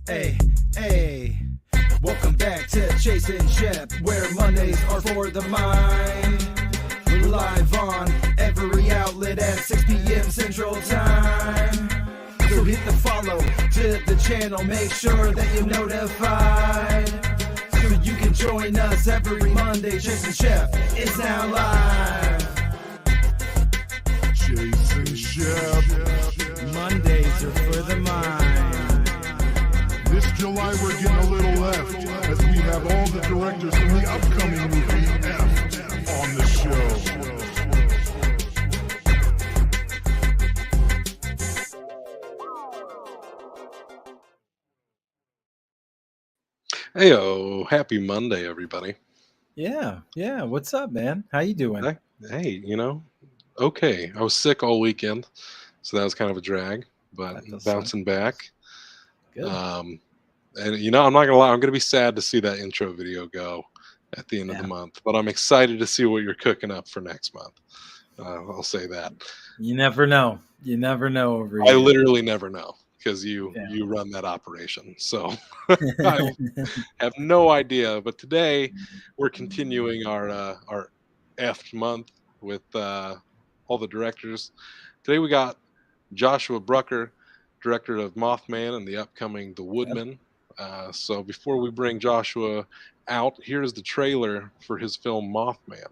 Hey, hey, welcome back to Chasing Shep, where Mondays are for the mind. We're live on every outlet at 6 p.m. Central Time. So hit the follow to the channel, make sure that you're notified, so you can join us every Monday. Chasing Shep is now live. Chasing Shep. Mondays are for the mind. This July we're getting a little left as we have all the directors from the upcoming movie F on the show. Heyo, happy Monday, everybody. Yeah. What's up, man? How you doing? Hey, okay. I was sick all weekend, so that was kind of a drag, but That does bouncing back. Good. And I'm not gonna lie, I'm gonna be sad to see that intro video go at the end of the month, but I'm excited to see what you're cooking up for next month. I'll say that. You never know. You never know over I here. literally never know because you run that operation, so I have no idea. But today we're continuing our F month with all the directors. Today we got Joshua Brucker, director of Mothman and the upcoming The Woodmen. So before we bring Joshua out, here's the trailer for his film Mothman.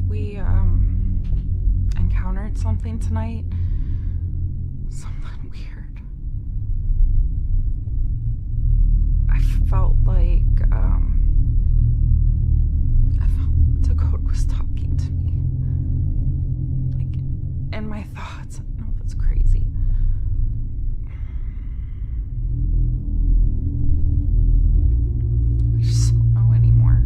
We encountered something tonight. Something weird. I felt like Dakota was talking to me. Like in my thoughts. I know that's crazy. I just don't know anymore.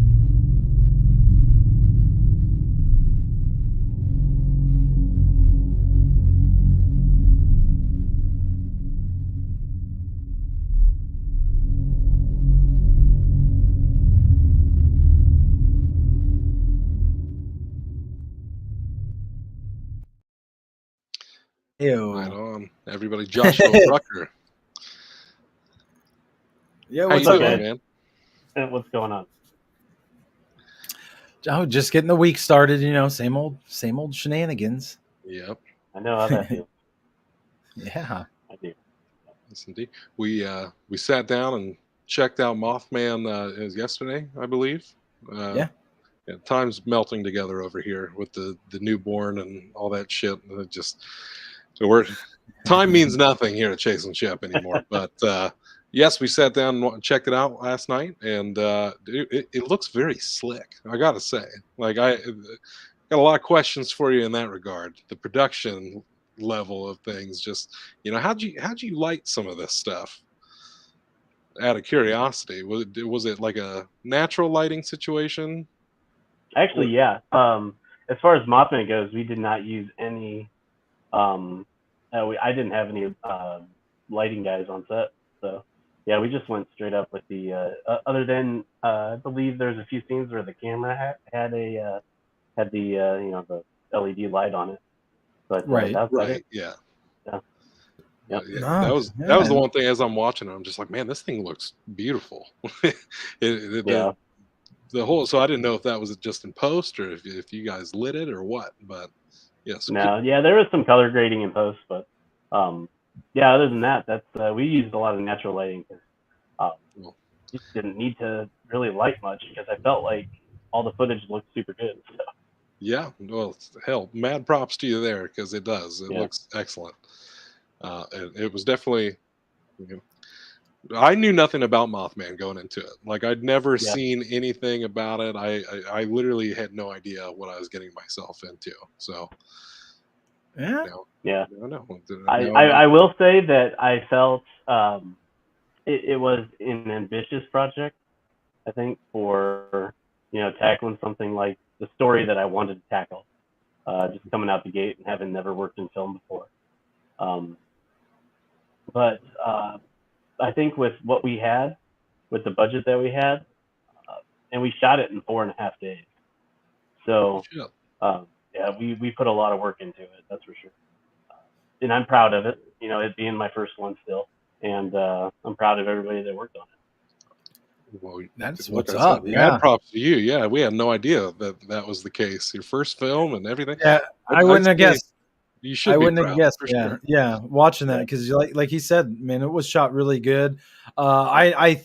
Ew. Right on, everybody. Joshua Brucker. Yeah, How what's you up, doing, man? man? What's going on? Oh, just getting the week started. Same old shenanigans. Yep. I know how that feels. Yeah. I do. Yes, indeed. We sat down and checked out Mothman. It was yesterday, I believe. Yeah. Time's melting together over here with the newborn and all that shit. And so time means nothing here at Chase and Shep anymore. But yes, we sat down and checked it out last night, and it looks very slick. I gotta say, like I got a lot of questions for you in that regard. The production level of things, just how'd you light some of this stuff? Out of curiosity, was it like a natural lighting situation? Actually, yeah. As far as Mothman goes, we did not use any. I didn't have any lighting guys on set, so yeah, we just went straight up with the. Other than I believe there's a few scenes where the camera had the the LED light on it, but Right. that's Right. Yeah. Yeah. Yeah, Yep. that was the one thing. As I'm watching it, I'm just like, man, this thing looks beautiful. The whole. So I didn't know if that was just in post or if you guys lit it or what. But yes. No, yeah, there was some color grading in post, but yeah, other than that, that's we used a lot of natural lighting because you didn't need to really light much because I felt like all the footage looked super good. So. Yeah, well, hell, mad props to you there because it does. It looks excellent. And it was definitely. I knew nothing about Mothman going into it. Like I'd never seen anything about it. I literally had no idea what I was getting myself into. So Yeah. I will say that I felt it was an ambitious project. I think for tackling something like the story that I wanted to tackle, just coming out the gate and having never worked in film before. But I think with what we had, with the budget that we had, and we shot it in 4.5 days. So, yeah, we put a lot of work into it, that's for sure. And I'm proud of it, it being my first one still. And I'm proud of everybody that worked on it. Well, That's like what's I said, up. mad props to you. Yeah, we had no idea that was the case. Your first film and everything. Yeah, I wouldn't have guessed. You should. I be wouldn't proud, have guessed. for Yeah, sure. yeah. Watching that because, like he said, man, it was shot really good. I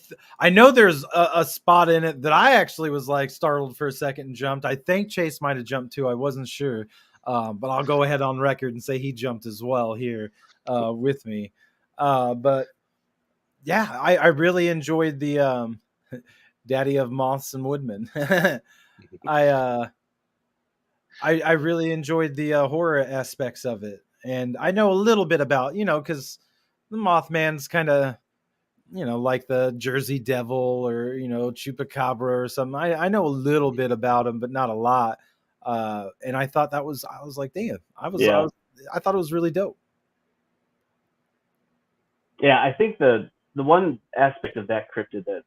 know there's a spot in it that I actually was like startled for a second and jumped. I think Chase might have jumped too. I wasn't sure, but I'll go ahead on record and say he jumped as well here with me. But yeah, I really enjoyed the Daddy of Moths and Woodmen. I really enjoyed the horror aspects of it. And I know a little bit about, because the Mothman's kind of, like the Jersey Devil or, Chupacabra or something. I know a little bit about him, but not a lot. And I thought I was like, damn, I thought it was really dope. Yeah, I think the one aspect of that cryptid that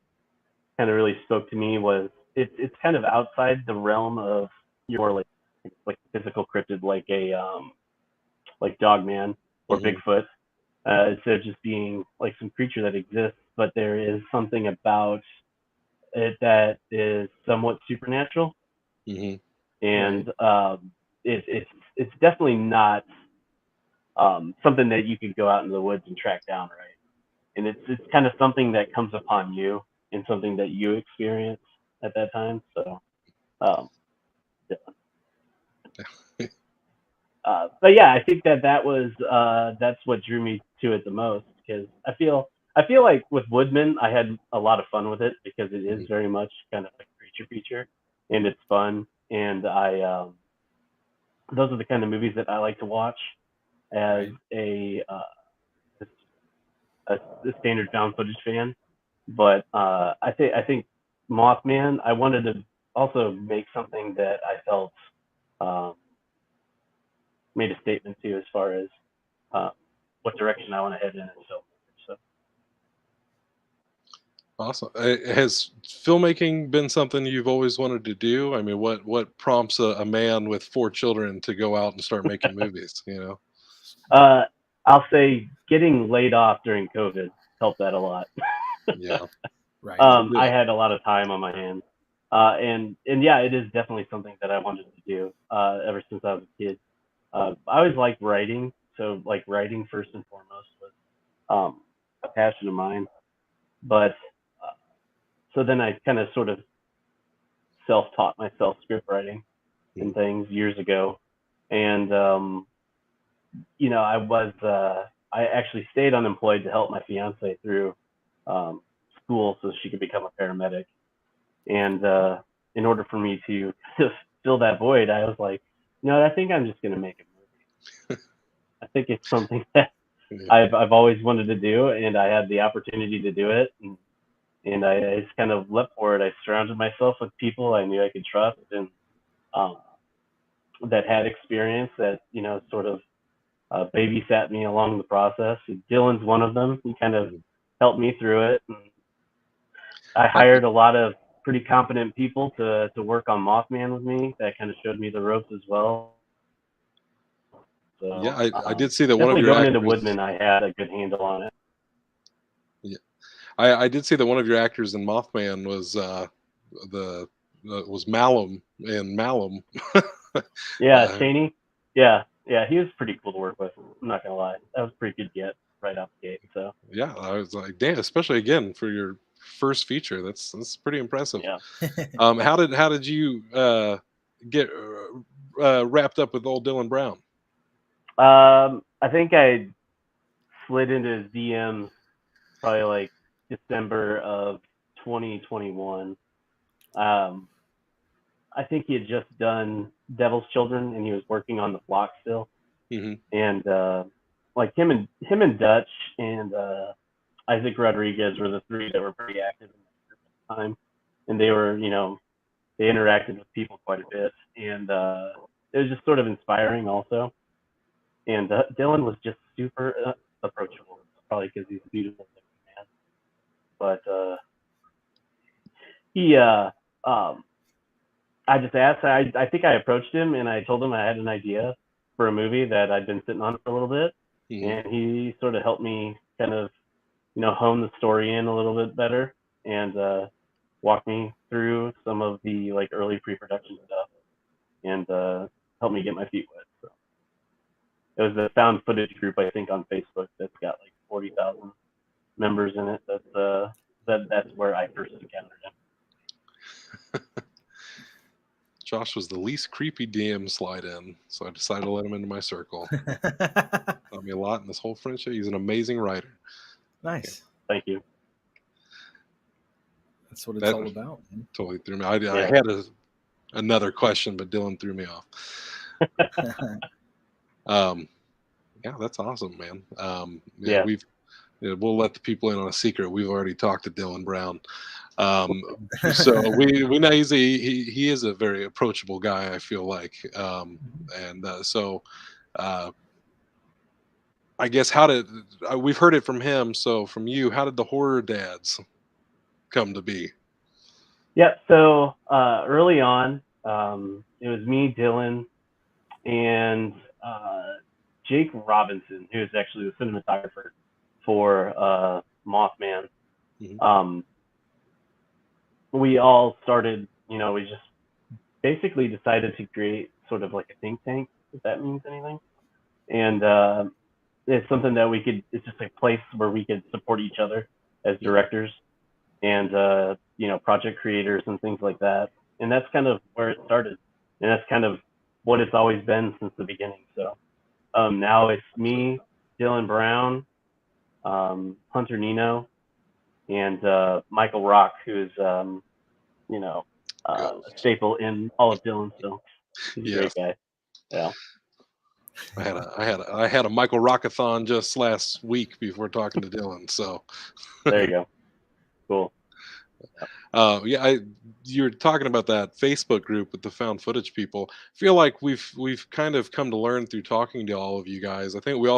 kind of really spoke to me was it's kind of outside the realm of your like physical cryptid, like a like Dogman or Bigfoot. Instead of just being like some creature that exists, but there is something about it that is somewhat supernatural. And it's definitely not something that you could go out in the woods and track down, right? And it's kind of something that comes upon you and something that you experience at that time. So, yeah. But yeah, I think that was that's what drew me to it the most, because I feel like with Woodmen I had a lot of fun with it because it is very much kind of a creature feature and it's fun, and I those are the kind of movies that I like to watch as a standard found footage fan. But I think Mothman, I wanted to also make something that I felt made a statement to as far as what direction I want to head in. So awesome. Has filmmaking been something you've always wanted to do? I mean, what prompts a man with 4 children to go out and start making movies? I'll say getting laid off during COVID helped that a lot. Yeah. Right. I had a lot of time on my hands. And yeah, it is definitely something that I wanted to do ever since I was a kid. I always liked writing, so like writing first and foremost was a passion of mine. But so then I kind of sort of self-taught myself script writing and things years ago, and I actually stayed unemployed to help my fiance through school so she could become a paramedic. And in order for me to fill that void, I was like, I think I'm just going to make a movie. I think it's something that I've always wanted to do, and I had the opportunity to do it. And I just kind of leapt for it. I surrounded myself with people I knew I could trust and that had experience, that, sort of babysat me along the process. Dylan's one of them. He kind of helped me through it. And I hired a lot of pretty competent people to work on Mothman with me. That kind of showed me the ropes as well. So, yeah, I did see that one of your going actors, into Woodmen, I had a good handle on it. Yeah, I did see that one of your actors in Mothman was was Malum in Malum. Yeah, Cheney. Yeah, he was pretty cool to work with. I'm not gonna lie, that was a pretty good get right out the gate. So yeah, I was like, damn, especially again for your first feature. That's pretty impressive. Yeah. How did you get wrapped up with old Dylan Brown? I think I slid into his DMs probably like December of 2021. I think he had just done Devil's Children and he was working on The Flock still. And like him and Dutch and Isaac Rodriguez were the 3 that were pretty active in that group at the time. And they they interacted with people quite a bit, and it was just sort of inspiring also. And Dylan was just super approachable, probably because he's a beautiful man. But he, I just asked. I think I approached him and I told him I had an idea for a movie that I'd been sitting on for a little bit, and he sort of helped me kind of, hone the story in a little bit better and walk me through some of the like early pre-production stuff and help me get my feet wet. So it was a found footage group, I think, on Facebook that's got like 40,000 members in it. That's where I first encountered him. Josh was the least creepy DM slide in, so I decided to let him into my circle. Taught me a lot in this whole friendship. He's an amazing writer. Nice. Thank you. That's what it's all about, man. Totally threw me. I had another question, but Dylan threw me off. Yeah, that's awesome, man. We'll let the people in on a secret. We've already talked to Dylan Brown. So we know he is a very approachable guy, I feel like. I guess we've heard it from him. So from you, how did the Horror Dadz come to be? Yeah. So early on, it was me, Dylan, and Jake Robinson, who is actually the cinematographer for Mothman. We all started, we just basically decided to create sort of like a think tank, if that means anything. And it's something that it's just a place where we could support each other as directors and, project creators and things like that. And that's kind of where it started. And that's kind of what it's always been since the beginning. So now it's me, Dylan Brown, Hunter Nino, and Michael Rock, who is, a staple in all of Dylan. So he's a great guy. Yeah. I had a Michael Rockathon just last week before talking to Dylan. So there you go. Cool. You're talking about that Facebook group with the found footage people. I feel like we've kind of come to learn through talking to all of you guys. I think we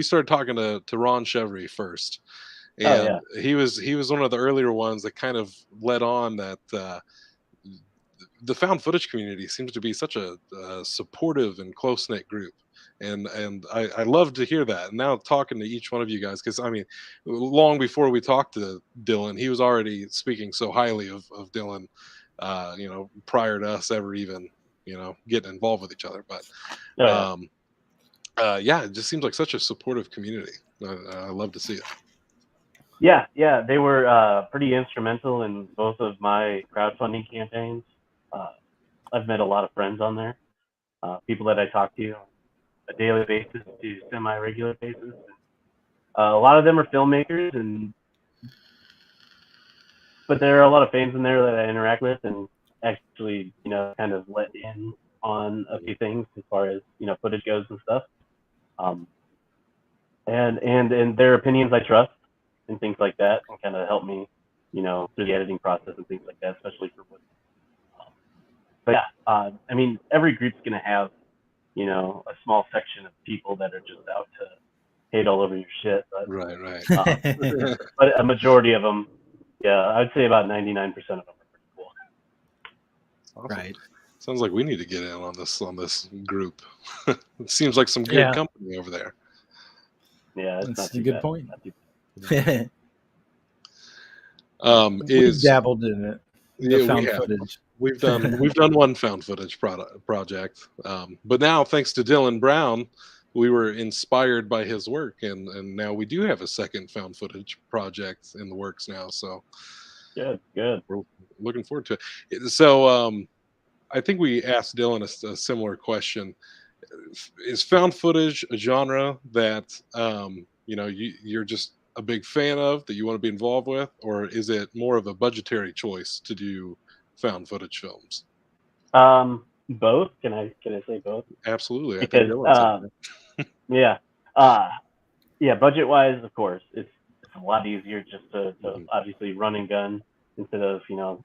started talking to Ron Chevry first, and he was one of the earlier ones that kind of led on that. The found footage community seems to be such a supportive and close-knit group, and I love to hear that. And now talking to each one of you guys, because I mean, long before we talked to Dylan, he was already speaking so highly of Dylan, prior to us ever even getting involved with each other. But it just seems like such a supportive community. I love to see it. Yeah, they were pretty instrumental in both of my crowdfunding campaigns. I've met a lot of friends on there, people that I talk to on a daily basis to semi-regular basis. A lot of them are filmmakers, but there are a lot of fans in there that I interact with and actually, kind of let in on a few things as far as, footage goes and stuff. And their opinions I trust and things like that, and kind of help me, through the editing process and things like that, especially for Woodmen. But yeah, I mean, every group's going to have, a small section of people that are just out to hate all over your shit. But, right. But a majority of them, I'd say about 99% of them are pretty cool. Awesome. Right. Sounds like we need to get in on this group. It seems like some good company over there. Yeah, that's a good point. Is dabbled in it. The found footage. We've done one found footage project, but now thanks to Dylan Brown, we were inspired by his work, and now we do have a second found footage project in the works now. So good. We're looking forward to it. So I think we asked Dylan a similar question. Is found footage a genre that you're just a big fan of, that you want to be involved with, or is it more of a budgetary choice to do found footage films? Both. Can I say both? Absolutely. Because budget wise, of course, it's a lot easier just to obviously run and gun instead of setting up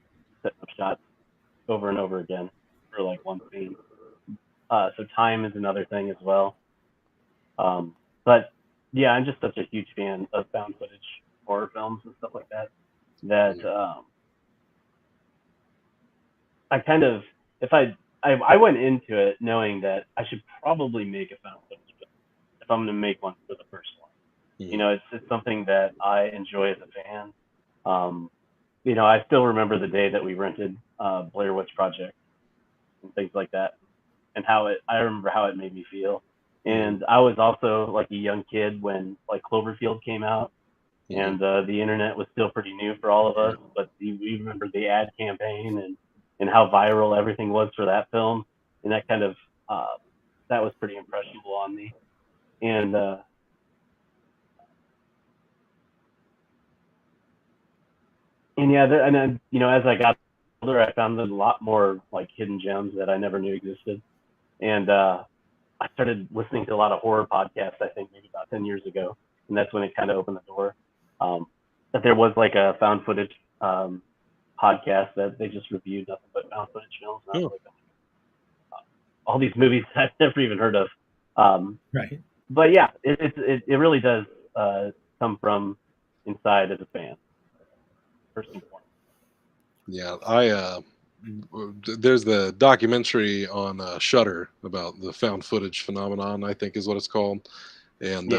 shots. over and over again for like one scene. So time is another thing as well. But yeah, I'm just such a huge fan of found footage horror films and stuff like that. I kind of, I went into it knowing that I should probably make a found footage film if I'm going to make one for the first one. You know, it's something that I enjoy as a fan. You know, I still remember the day that we rented Blair Witch Project and things like that, and I remember how it made me feel. And I was also like a young kid when like Cloverfield came out, and the internet was still pretty new for all of us. But we remember the ad campaign and how viral everything was for that film, and that kind of that was pretty impressionable on me. And yeah, and then, you know, as I got older, I found a lot more like hidden gems that I never knew existed. And I started listening to a lot of horror podcasts, I think maybe about 10 years ago. And that's when it kind of opened the door. That there was like a found footage podcast that they just reviewed nothing but found footage films. And I was like, all these movies I've never even heard of. Right. But yeah, it really does come from inside as a fan. First and foremost. Yeah, there's the documentary on Shudder about the found footage phenomenon, I think is what it's called. And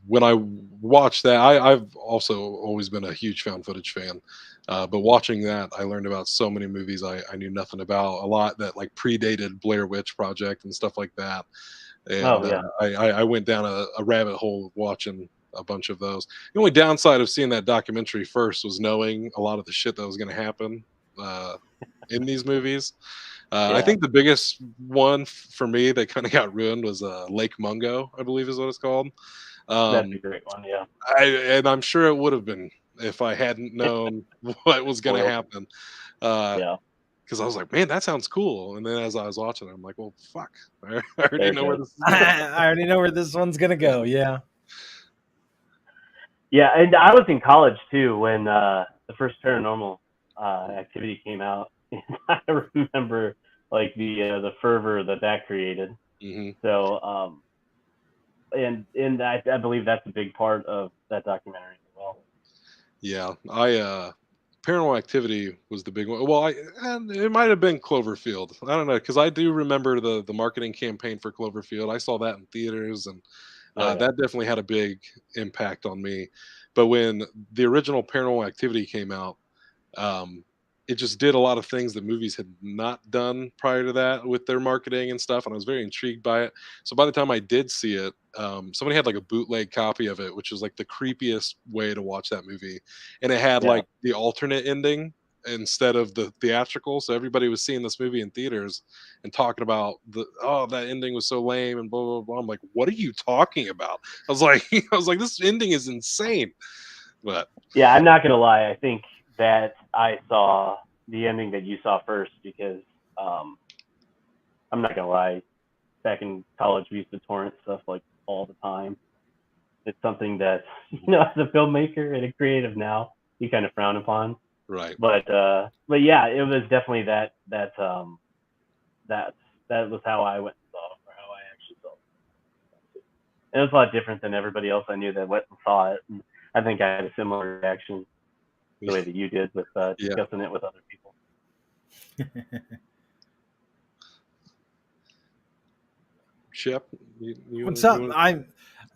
when I watched that, I've also always been a huge found footage fan. But watching that, I learned about so many movies I knew nothing about, a lot that like predated Blair Witch Project and stuff like that. And I went down a rabbit hole watching a bunch of those. The only downside of seeing that documentary first was knowing a lot of the shit that was going to happen in these movies. I think the biggest one for me that kind of got ruined was Lake Mungo, I believe is what it's called. That's a great one, yeah. And I'm sure it would have been if I hadn't known what was going to happen. Because I was like, man, that sounds cool. And then as I was watching it, I'm like, well, fuck. I already know where this is going. I already know where this one's going to go, yeah. Yeah, and I was in college too when the first Paranormal Activity came out. And I remember like the fervor that created. So, and I believe that's a big part of that documentary as well. Yeah, Paranormal Activity was the big one. Well, it might have been Cloverfield. I don't know, because I do remember the marketing campaign for Cloverfield. I saw that in theaters, and that definitely had a big impact on me. But when the original Paranormal Activity came out, it just did a lot of things that movies had not done prior to that with their marketing and stuff, and I was very intrigued by it. So by the time I did see it, somebody had like a bootleg copy of it, which was like the creepiest way to watch that movie, and it had like the alternate ending instead of the theatrical. So everybody was seeing this movie in theaters and talking about that ending was so lame and blah blah blah. I'm like, what are you talking about? I was like, this ending is insane. But yeah, I'm not gonna lie. I think that I saw the ending that you saw first because I'm not gonna lie. Back in college, we used to torrent stuff like all the time. It's something that, you know, as a filmmaker and a creative now, you kind of frown upon. Right. But yeah, it was definitely that was how I went and saw it, or how I actually saw it. It was a lot different than everybody else I knew that went and saw it. And I think I had a similar reaction the way that you did with discussing it with other people. Shep, what's up?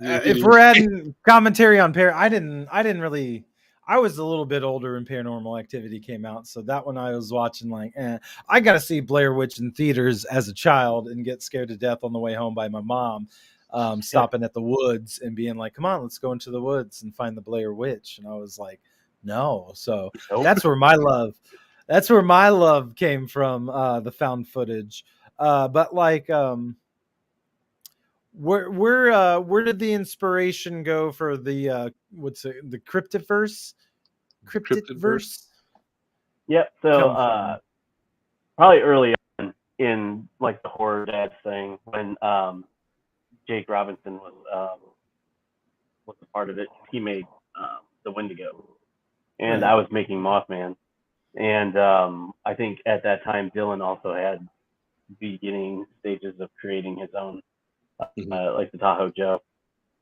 If we're adding commentary on I was a little bit older when Paranormal Activity came out, so that one I was watching like, I got to see Blair Witch in theaters as a child and get scared to death on the way home by my mom, stopping at the woods and being like, come on, let's go into the woods and find the Blair Witch. And I was like, no. So that's where my love came from, the found footage. But like, where did the inspiration go for the the Cryptidverse? Yep. So probably early on in like the Horror Dadz thing, when Jake Robinson was a part of it, he made the Wendigo, and I was making Mothman, And I think at that time, Dylan also had beginning stages of creating his own, like the Tahoe Joe.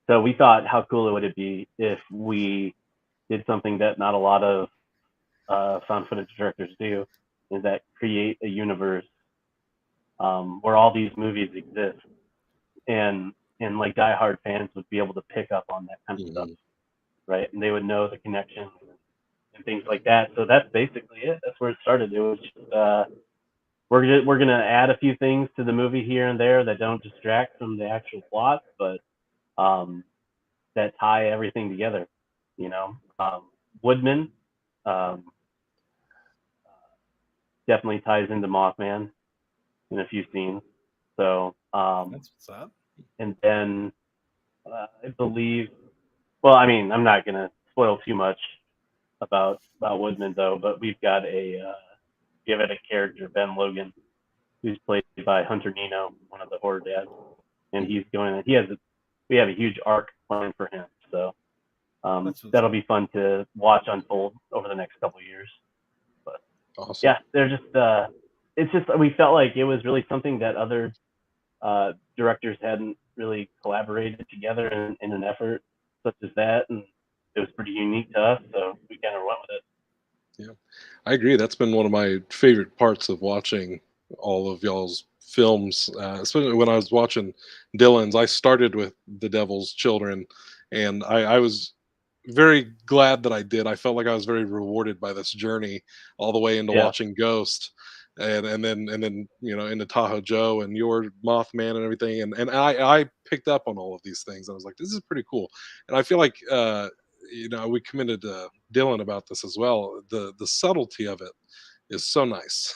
So we thought, how cool would it be if we did something that not a lot of found footage directors do, is that create a universe where all these movies exist, and like diehard fans would be able to pick up on that kind of stuff, right? And they would know the connections and things like that. So that's basically it. That's where it started. It was just we're gonna add a few things to the movie here and there that don't distract from the actual plot, but that tie everything together. You know, Woodmen definitely ties into Mothman in a few scenes. So That's what's up. and then I believe, well, I mean, I'm not gonna spoil too much about Woodman though, but we've got a give it a character, Ben Logan, who's played by Hunter Nino, one of the Horror Dadz, and we have a huge arc planned for him, so that'll be fun to watch unfold over the next couple of years. But Awesome. yeah, they're just it's just, we felt like it was really something that other directors hadn't really collaborated together in an effort such as that, and it was pretty unique to us, so we kind of went with it. Yeah, I agree. That's been one of my favorite parts of watching all of y'all's films, especially when I was watching Dylan's. I started with The Devil's Children, and I was very glad that I did. I felt like I was very rewarded by this journey all the way into Yeah. watching Ghost, and then into Tahoe Joe and your Mothman and everything. And I picked up on all of these things. I was like, this is pretty cool. And I feel like we commended Dylan about this as well. The subtlety of it is so nice.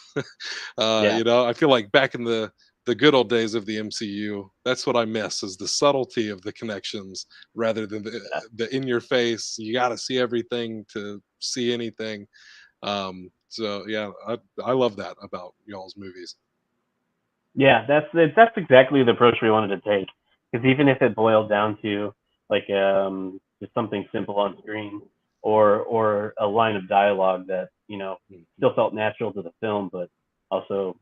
Yeah. I feel like back in the good old days of the MCU, that's what I miss, is the subtlety of the connections rather than the in your face. You got to see everything to see anything. So yeah, I love that about y'all's movies. Yeah, that's exactly the approach we wanted to take. Because even if it boiled down to like just something simple on screen, or a line of dialogue that still felt natural to the film, but also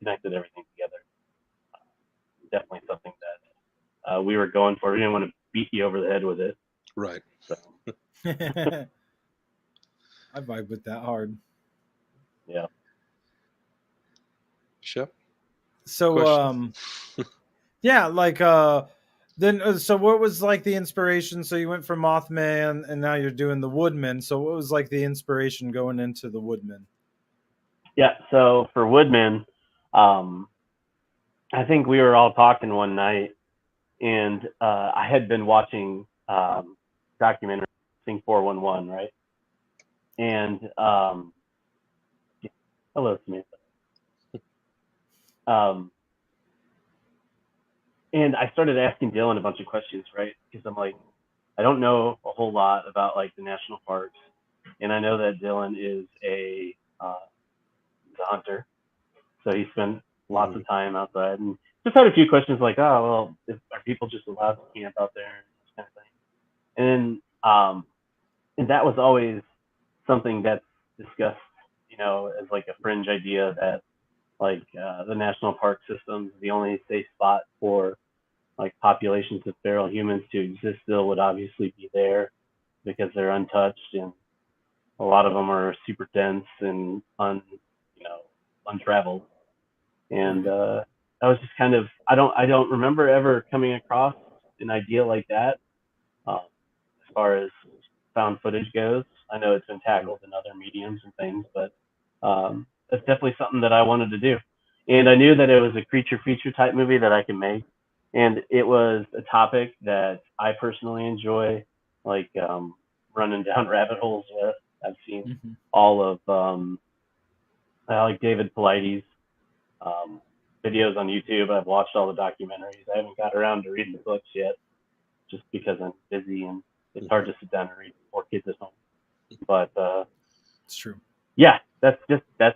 connected everything together. Definitely something that we were going for. We didn't want to beat you over the head with it. Right. So I vibe with that hard. yeah. Shep? So Questions? yeah, like then so what was like the inspiration? So you went from Mothman and now you're doing the Woodmen. So what was like the inspiration going into the Woodmen? Yeah. So for Woodman, I think we were all talking one night, and I had been watching documentary Thing 411, right? And hello, Samantha. And I started asking Dylan a bunch of questions, right? Because I'm like, I don't know a whole lot about like the national parks, and I know that Dylan is a hunter, so he spent lots of time outside, and just had a few questions like, oh well, are people just allowed to camp out there, and this kind of thing. And that was always something that's discussed, as like a fringe idea that like the national park system, the only safe spot for like populations of feral humans to exist still would obviously be there because they're untouched, and a lot of them are super dense and untraveled. And I was just kind of, I don't remember ever coming across an idea like that as far as found footage goes. I know it's been tackled in other mediums and things, but that's definitely something that I wanted to do. And I knew that it was a creature feature type movie that I can make, and it was a topic that I personally enjoy, like running down rabbit holes with. I've seen all of like David Paulides videos on YouTube. I've watched all the documentaries. I haven't got around to reading the books yet, just because I'm busy and it's hard to sit down and read 4 kids at home. But it's true. Yeah, that's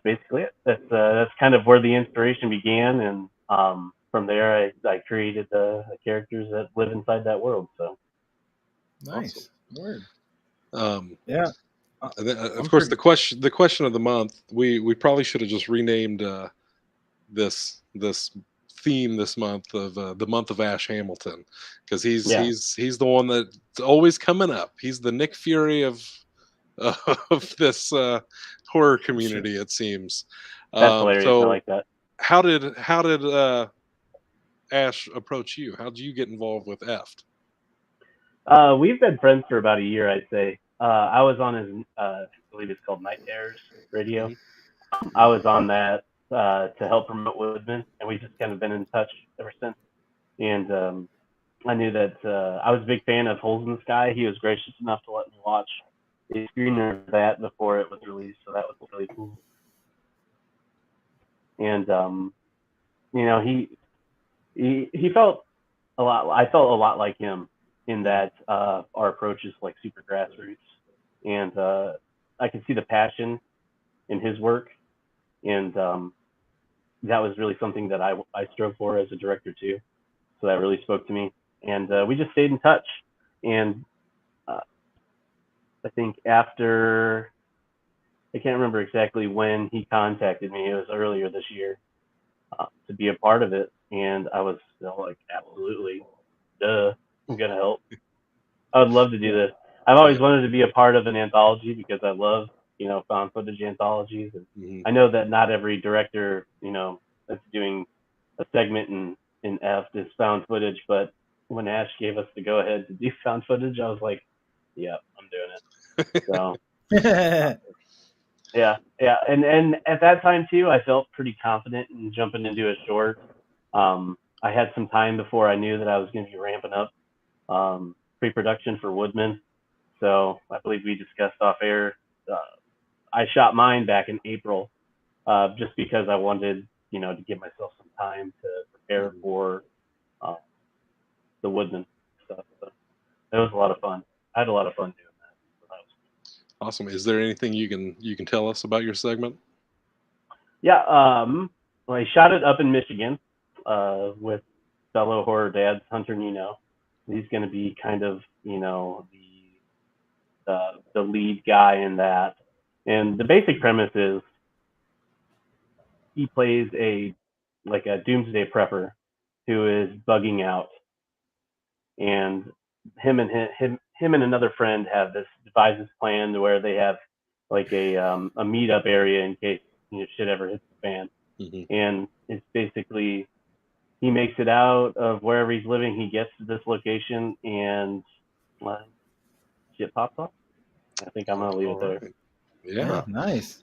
basically it. That's kind of where the inspiration began, and from there I created the characters that live inside that world. So nice. Awesome. Word. Yeah. And then, I'm of course, pretty- the question of the month. We probably should have just renamed this theme this month of the month of Ash Hamilton, because Yeah. he's the one that's always coming up. He's the Nick Fury of of this horror community, it seems. That's hilarious. I So like that. how did Ash approach you? How did you get involved with Eft? We've been friends for about a year, I'd say. I was on his, I believe it's called Night Terrors Radio. Mhm. I was on that to help promote Woodmen, and we've just kind of been in touch ever since. And I knew that I was a big fan of Holes in the Sky. He was gracious enough to let me watch a screener of that before it was released, so that was really cool. And he felt a lot. I felt a lot like him in that our approach is like super grassroots, and I can see the passion in his work, and that was really something that I strove for as a director too. So that really spoke to me, and we just stayed in touch. And I think after, I can't remember exactly when he contacted me. It was earlier this year to be a part of it, and I was like, absolutely, duh, I'm gonna help. I would love to do this. I've always wanted to be a part of an anthology because I love, found footage anthologies. And Mhm. I know that not every director, that's doing a segment in F is found footage, but when Ash gave us the go ahead to do found footage, I was like, yeah, I'm doing it. So yeah. And at that time too, I felt pretty confident in jumping into a short. I had some time before I knew that I was going to be ramping up pre-production for Woodmen. So I believe we discussed off air. I shot mine back in April, just because I wanted, to give myself some time to prepare for the Woodmen stuff. So it was a lot of fun. I had a lot of fun doing that. So that was Awesome. Is there anything you can tell us about your segment? Yeah, well, I shot it up in Michigan with fellow Horror Dadz, Hunter Nino. He's going to be kind of, the lead guy in that. And the basic premise is he plays a doomsday prepper who is bugging out, and him and another friend have this devises plan to where they have like a meetup area in case shit ever hits the fan. Mhm. And it's basically he makes it out of wherever he's living. He gets to this location and shit pops off. I think I'm gonna leave it there. Alright. Yeah. nice.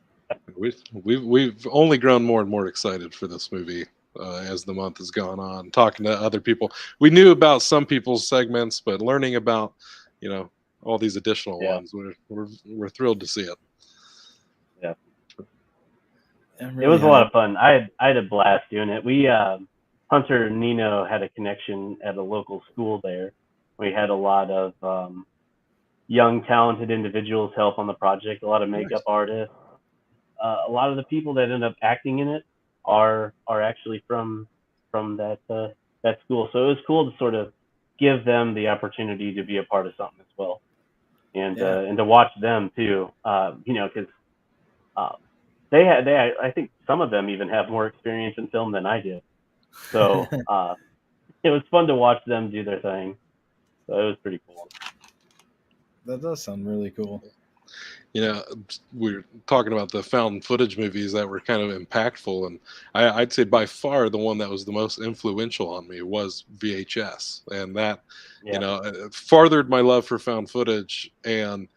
We've only grown more and more excited for this movie as the month has gone on. Talking to other people, we knew about some people's segments, but learning about all these additional Yeah. ones, we're thrilled to see it. Yeah, I'm it really was a lot happy. of fun. I had a blast doing it. We Hunter and Nino had a connection at a local school there. We had a lot of young, talented individuals help on the project. A lot of makeup artists. A lot of the people that end up acting in it are actually from that school. So it was cool to sort of give them the opportunity to be a part of something as well, and to watch them too. Because I think some of them even have more experience in film than I did. So it was fun to watch them do their thing. So it was pretty cool. That does sound really cool. We're talking about the found footage movies that were kind of impactful, and I'd say by far the one that was the most influential on me was VHS, and that farthered my love for found footage. And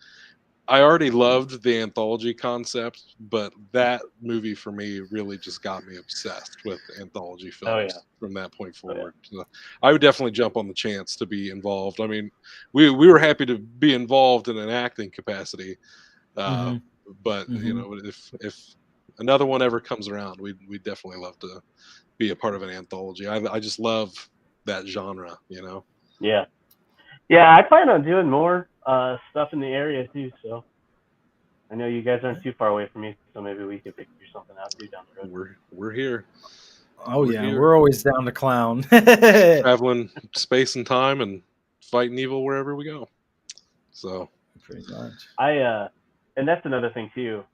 I already loved the anthology concept, but that movie for me really just got me obsessed with anthology films from that point forward. So I would definitely jump on the chance to be involved. I mean, we were happy to be involved in an acting capacity. But if another one ever comes around, we'd definitely love to be a part of an anthology. I just love that genre, Yeah, I plan on doing more stuff in the area too. So I know you guys aren't too far away from me, so maybe we could figure something out too down the road. We're here. We're always down to clown. Traveling space and time and fighting evil wherever we go. So pretty much. and that's another thing too,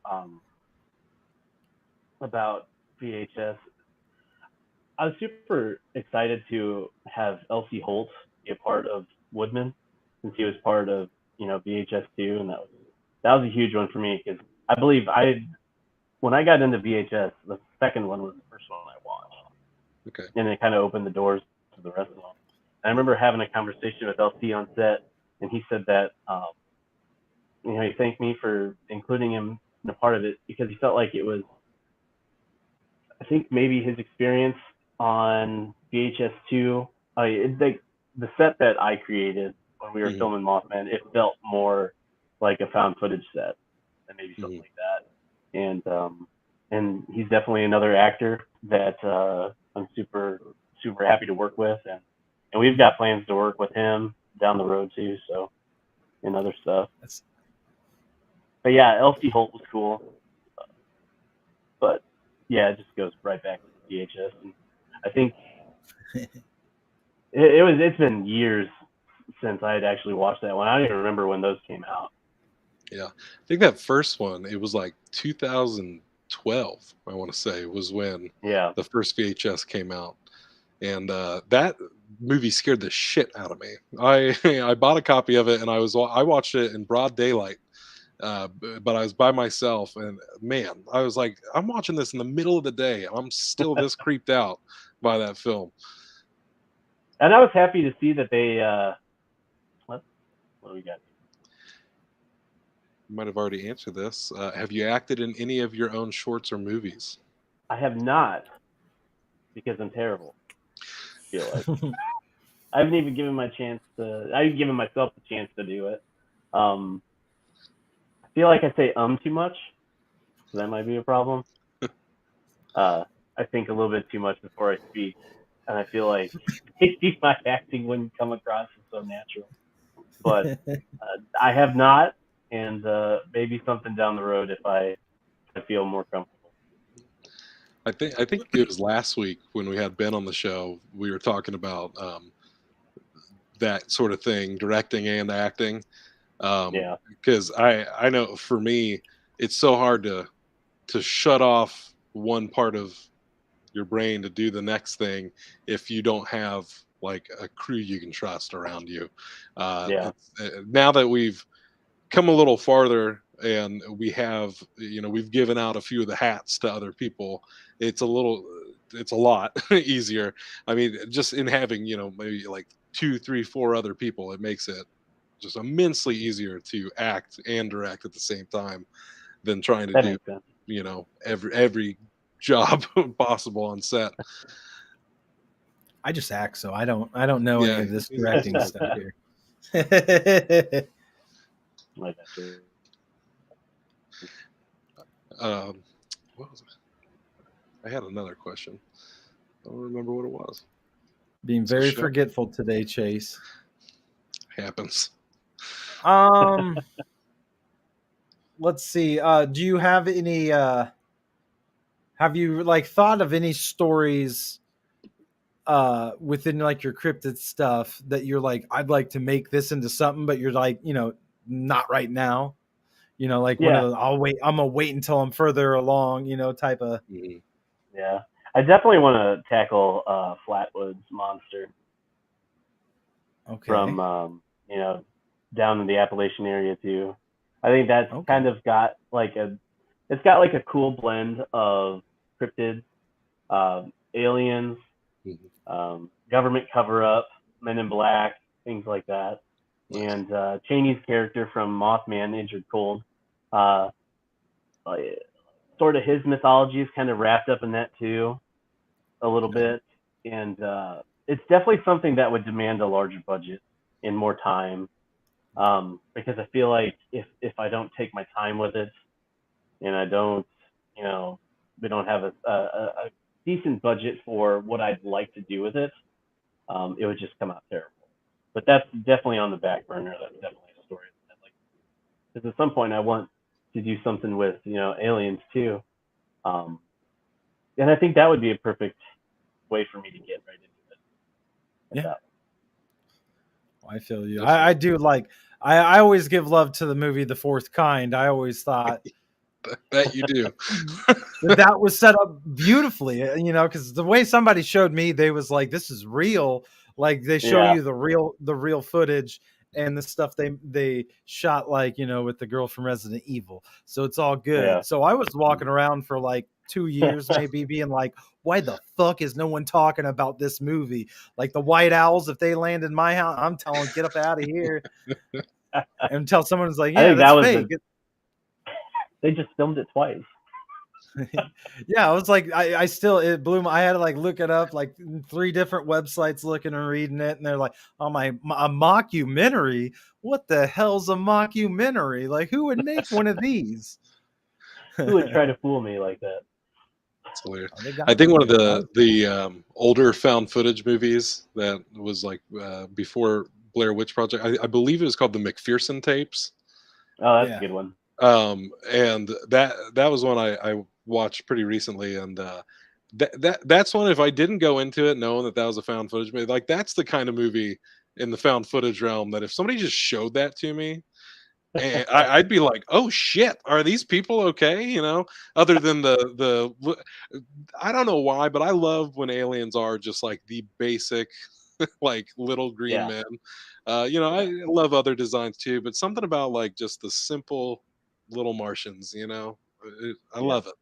about VHS. I was super excited to have L.C. Holt be a part of Woodmen, since he was part of VHS too, and that was a huge one for me, because I believe when I got into VHS, the second one was the first one I watched. Okay. And it kind of opened the doors to the rest of them. And I remember having a conversation with LC on set, and he said that he thanked me for including him in a part of it, because he felt like it was, I think maybe his experience on VHS 2, the set that I created when we were filming Mothman, it felt more like a found footage set than maybe something like that. And he's definitely another actor that I'm super happy to work with, and we've got plans to work with him down the road too, so, and other stuff. But yeah, LC Holt was cool, but yeah, it just goes right back to VHS, and I think it's been years since I had actually watched that one. I don't even remember when those came out. Yeah, I think that first one, it was like 2012, I want to say, was when the first VHS came out. And that movie scared the shit out of me. I bought a copy of it, and I watched it in broad daylight, but I was by myself, and man, I was like, I'm watching this in the middle of the day, and I'm still this creeped out by that film. And I was happy to see that they what do we got? You might have already answered this. Have you acted in any of your own shorts or movies? I have not, because I'm terrible. I feel like I haven't even given myself the chance to do it. I feel like I say too much, so that might be a problem. I think a little bit too much before I speak, and I feel like maybe my acting wouldn't come across as so natural. But I have not, and maybe something down the road if I feel more comfortable. I think it was last week when we had Ben on the show. We were talking about that sort of thing, directing and acting. Because I know for me, it's so hard to shut off one part of your brain to do the next thing if you don't have like a crew you can trust around you. Now that we've come a little farther and we have, we've given out a few of the hats to other people, it's a lot easier. I mean, just in having, maybe like 2, 3, 4 other people, it makes it just immensely easier to act and direct at the same time than trying to do, every job possible on set. I just act, so I don't know any of this directing stuff here. What was it? I had another question. I don't remember what it was. Being very forgetful today, Chase. Happens. Let's see. Do you have any? Have you thought of any stories within like your cryptid stuff that you're like, I'd like to make this into something, but you're like, not right now. One of those, I'm gonna wait until I'm further along, type of. Yeah, I definitely want to tackle Flatwoods Monster. Okay. From down in the Appalachian area too. I think that's kind of got it's got a cool blend of cryptids, aliens, government cover up, Men in Black, things like that. And Chaney's character from Mothman, Injured Cold, sort of his mythology is kind of wrapped up in that too, a little bit. And it's definitely something that would demand a larger budget and more time, because I feel like if I don't take my time with it, and I don't, we don't have a decent budget for what I'd like to do with it, it would just come out terrible. But that's definitely on the back burner. That's definitely a story that I'd like, because at some point I want to do something with aliens too, and I think that would be a perfect way for me to get right into it. I feel you. I do like. I always give love to the movie The Fourth Kind. I always thought That you do. that was set up beautifully, because the way somebody showed me, they was like, "This is real." Like they show Yeah. you the real footage and the stuff they shot, like with the girl from Resident Evil. So it's all good. Yeah. So I was walking around for like 2 years, maybe, being like, "Why the fuck is no one talking about this movie?" Like the white owls, if they land in my house, I'm telling, get up out of here. Until someone's like, I "Yeah, think that's that was fake." they just filmed it twice. Yeah, I was like, I still, it blew my, I had to like look it up, like 3 different websites, looking and reading it, and they're like, "Oh a mockumentary? What the hell's a mockumentary? Like, who would make one of these?" Who would try to fool me like that? It's hilarious. Oh, they got I think me one of there. the older found footage movies that was like before Blair Witch Project. I believe it was called the McPherson tapes. Oh, that's Yeah. a good one. And that was one I watched pretty recently, and that's one, if I didn't go into it knowing that was a found footage movie, like that's the kind of movie in the found footage realm that if somebody just showed that to me, and I'd be like, "Oh shit, are these people okay?" Other than the I don't know why, but I love when aliens are just like the basic like little green Yeah. men. I love other designs too, but something about like just the simple little Martians, I love it.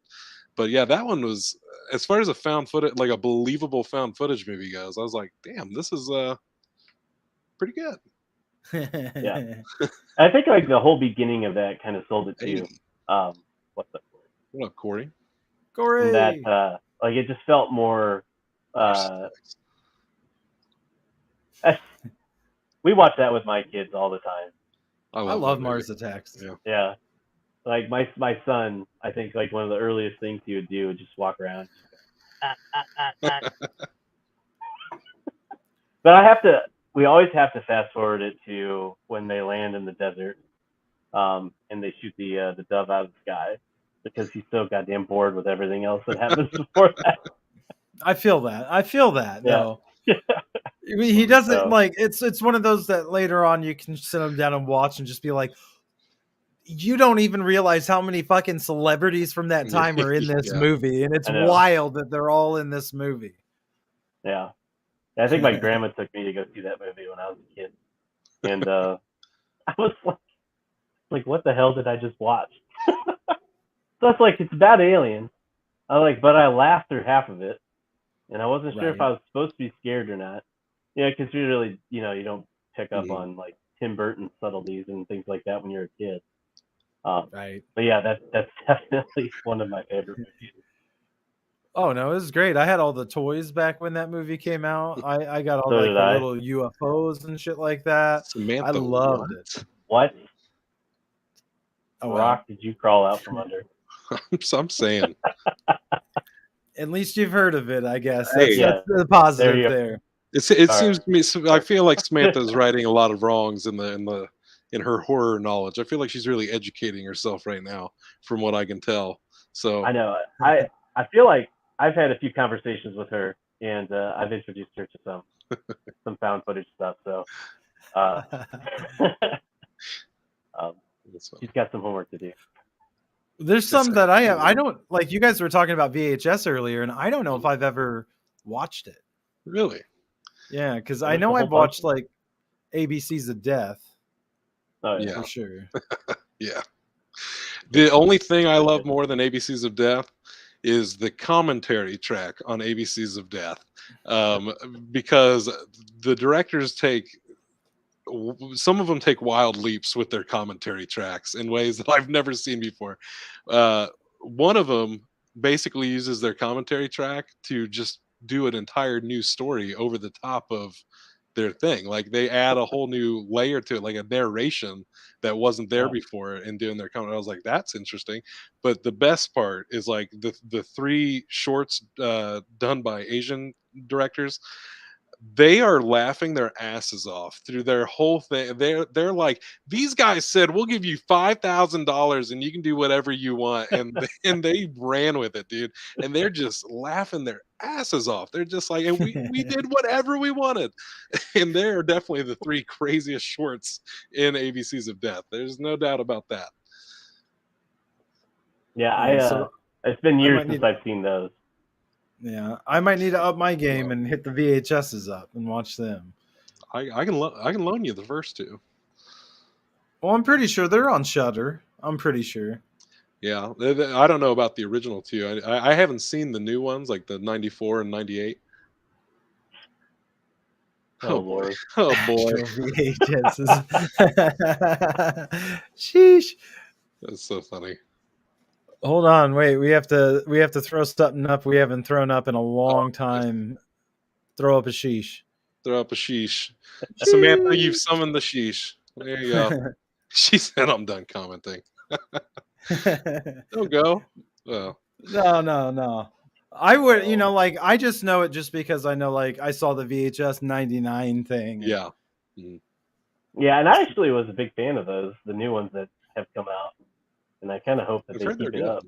But yeah, that one was, as far as a found footage, like a believable found footage movie goes, I was like, damn, this is pretty good. Yeah. I think like the whole beginning of that kind of sold it to you. What's up? What up, Corey? Corey. And that like it just felt more we watch that with my kids all the time. I love Mars Attacks. Yeah. Like my son, I think like one of the earliest things he would do would just walk around. But we always have to fast forward it to when they land in the desert, and they shoot the dove out of the sky, because he's so goddamn bored with everything else that happens before that. I feel that. Yeah. No. I mean, he doesn't like, it's one of those that later on you can sit him down and watch and just be like, you don't even realize how many fucking celebrities from that time are in this movie, and it's wild that they're all in this movie. Yeah. I think my grandma took me to go see that movie when I was a kid, and I was like, what the hell did I just watch? So it's like, it's about aliens. But I laughed through half of it, and I wasn't sure if I was supposed to be scared or not. Because you really, you don't pick up on like Tim Burton subtleties and things like that when you're a kid. Right. But yeah, that's definitely one of my favorite movies. Oh no, it was great. I had all the toys back when that movie came out. I got all So like did the I. little UFOs and shit like that. Samantha, I loved it. What Oh, rock did you crawl out from under? I'm saying. At least you've heard of it, I guess. Hey, that's the positive there. It seems to me. I feel like Samantha's righting a lot of wrongs in her horror knowledge. I feel like she's really educating herself right now, from what I can tell. So I know. I feel like I've had a few conversations with her, and I've introduced her to some found footage stuff. So she's got some homework to do. There's some that I don't like. You guys were talking about VHS earlier, and I don't know if I've ever watched it. Really? Yeah, because I know I've watched like ABCs of Death. Oh yeah, for sure. Yeah. The only thing I love more than ABCs of Death is the commentary track on ABCs of Death, because the directors some of them take wild leaps with their commentary tracks in ways that I've never seen before. One of them basically uses their commentary track to just do an entire new story over the top of their thing. Like they add a whole new layer to it, like a narration that wasn't there before, and doing their comment. I was like, that's interesting. But the best part is like the 3 shorts done by Asian directors. they are laughing their asses off through their whole thing. They're like, these guys said we'll give you $5,000 and you can do whatever you want, and and they ran with it, dude. And they're just laughing their asses off. They're just like, and we did whatever we wanted. And they're definitely the three craziest shorts in ABCs of Death. There's no doubt about that. Yeah, So it's been I years might since need- I've seen those. yeah, I might need to up my game and hit the VHSs up and watch them. I can loan you the first two. Well, I'm pretty sure they're on Shudder. I'm pretty sure. Yeah, I don't know about the original two. I haven't seen the new ones, like the 94 and 98. Oh, Lord. Oh boy. Actual VHSs. Sheesh. That's so funny. Hold on, wait. We have to throw something up we haven't thrown up in a long time. Throw up a sheesh. Throw up a sheesh. Samantha, you've summoned the sheesh. There you go. She said I'm done commenting. Don't go. Oh. No. I would, like, I just know it just because I know, like, I saw the VHS 99 thing. Yeah. Yeah, and I actually was a big fan of those, the new ones that have come out, and I kind of hope that I've they heard keep they're it good. up.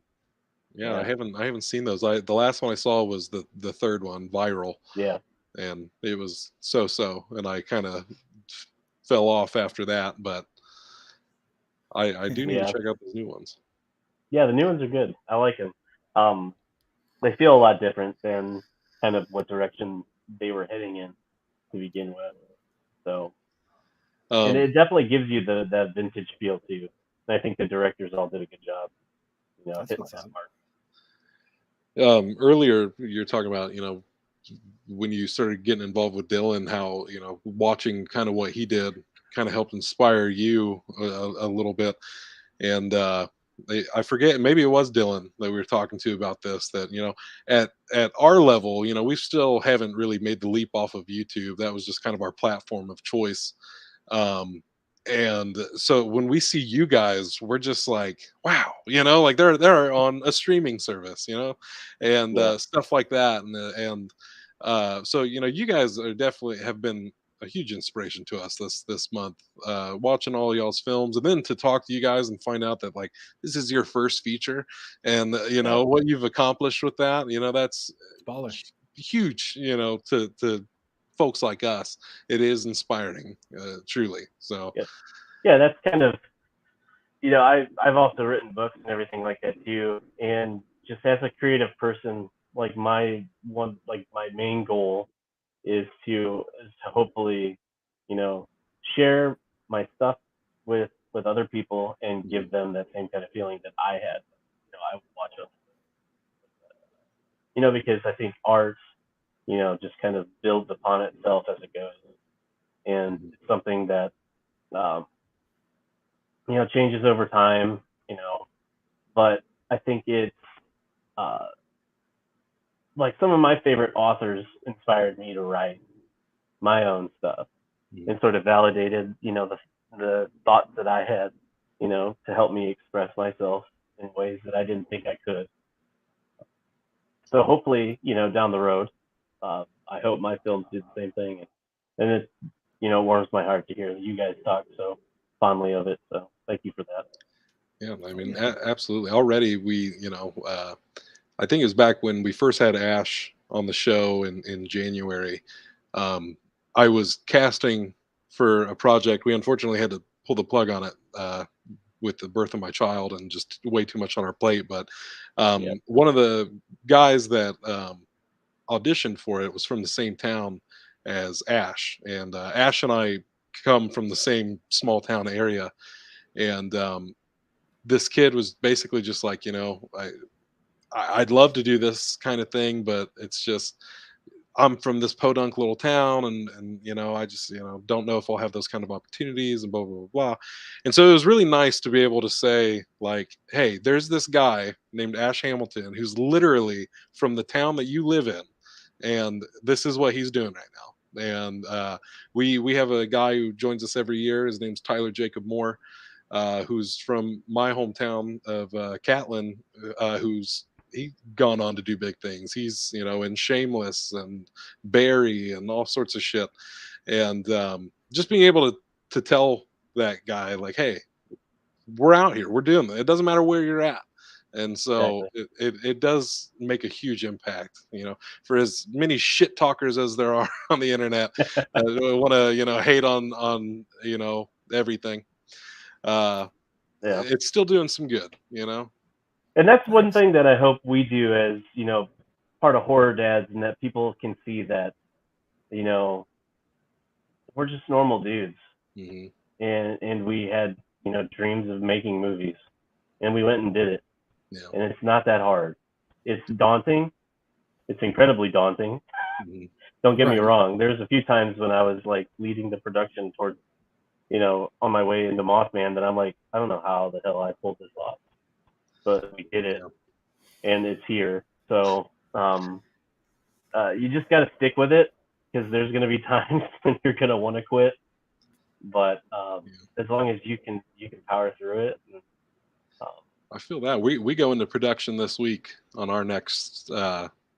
Yeah, I haven't seen those. The last one I saw was the third one, Viral. Yeah. And it was so, and I kind of fell off after that, but I do need to check out those new ones. Yeah, the new ones are good. I like them. They feel a lot different than kind of what direction they were heading in to begin with. So, and it definitely gives you that vintage feel too. And I think the directors all did a good job. Hitting that mark. Earlier you're talking about, when you started getting involved with Dylan, how, watching kind of what he did kind of helped inspire you a little bit. And I forget, maybe it was Dylan that we were talking to about this, that, at our level, we still haven't really made the leap off of YouTube. That was just kind of our platform of choice. And so when we see you guys, we're just like, wow, like they're on a streaming service, and stuff like that. So, you guys are definitely have been a huge inspiration to us this month, watching all y'all's films, and then to talk to you guys and find out that, like, this is your first feature, and what you've accomplished with that, that's huge, to folks like us. It is inspiring, truly. So yeah, that's kind of, I've also written books and everything like that too, and just as a creative person, like my main goal is to hopefully, share my stuff with other people and give them that same kind of feeling that I had. I would watch them, because I think art, just kind of builds upon itself as it goes, and it's something that, changes over time, but I think it's, like, some of my favorite authors inspired me to write my own stuff and sort of validated, the thoughts that I had, to help me express myself in ways that I didn't think I could. So hopefully, down the road, I hope my films do the same thing. And it, warms my heart to hear you guys talk so fondly of it. So thank you for that. Yeah, I mean, absolutely. Already we, I think it was back when we first had Ash on the show in January. I was casting for a project. We unfortunately had to pull the plug on it with the birth of my child and just way too much on our plate. But one of the guys that auditioned for it was from the same town as Ash. And Ash and I come from the same small town area. And this kid was basically just like, I'd love to do this kind of thing, but it's just, I'm from this podunk little town, and I just don't know if I'll have those kind of opportunities, and blah blah blah blah. And so it was really nice to be able to say, like, hey, there's this guy named Ash Hamilton who's literally from the town that you live in, and this is what he's doing right now. And we have a guy who joins us every year. His name's Tyler Jacob Moore, who's from my hometown of Catlin, who's gone on to do big things. He's, you know, in Shameless and Barry and all sorts of shit. And just being able to tell that guy, like, hey, we're out here, we're doing it. It doesn't matter where you're at. And so it does make a huge impact, you know, for as many shit talkers as there are on the internet. Want to, you know, hate on, you know, everything. It's still doing some good, you know. And that's one thing that I hope we do as, you know, part of Horror Dadz, and that people can see that, you know, we're just normal dudes. Mm-hmm. And we had, you know, dreams of making movies, and we went and did it. Yeah. And it's not that hard. It's daunting. It's incredibly daunting. Mm-hmm. Don't get me wrong. There's a few times when I was like leading the production towards, you know, on my way into Mothman, that I'm like, I don't know how the hell I pulled this off, but we did it, and it's here. So you just got to stick with it, because there's going to be times when you're going to want to quit, but as long as you can power through it. And, I feel that we go into production this week on our next